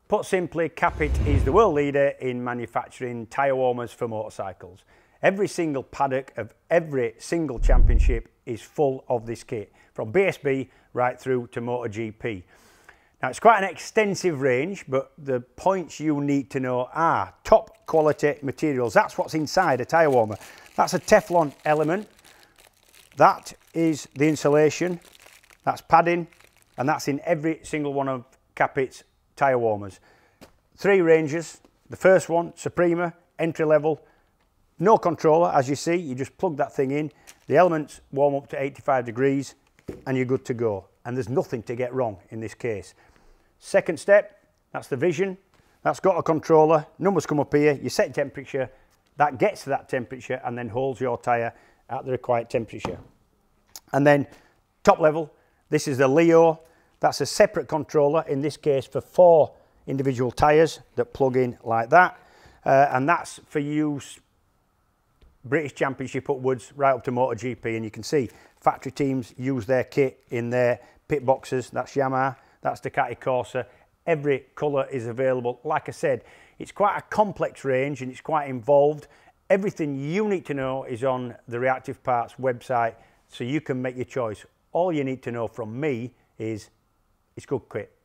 Put simply, Capit is the world leader in manufacturing tyre warmers for motorcycles. Every single paddock of every single championship is full of this kit, from BSB right through to MotoGP. Now, it's quite an extensive range, but the points you need to know are top quality materials. That's what's inside a tyre warmer. That's a Teflon element. That is the insulation. That's padding, and that's in every single one of Capit's tyre warmers. 3 ranges. The first one, Suprema, entry level, no controller, as you see. You just plug that thing in. The elements warm up to 85 degrees, and you're good to go. And there's nothing to get wrong in this case. Second step, that's the Vision. That's got a controller. Numbers come up here. You set temperature. That gets to that temperature and then holds your tyre at the required temperature. And then top level, this is the Leo. That's a separate controller, in this case for 4 individual tyres that plug in like that. And that's for use British Championship upwards, right up to MotoGP. And you can see factory teams use their kit in their pit boxes. That's Yamaha, that's Ducati Corsa. Every colour is available. Like I said, it's quite a complex range and it's quite involved. Everything you need to know is on the Reactive Parts website, so you can make your choice. All you need to know from me is it's good kit.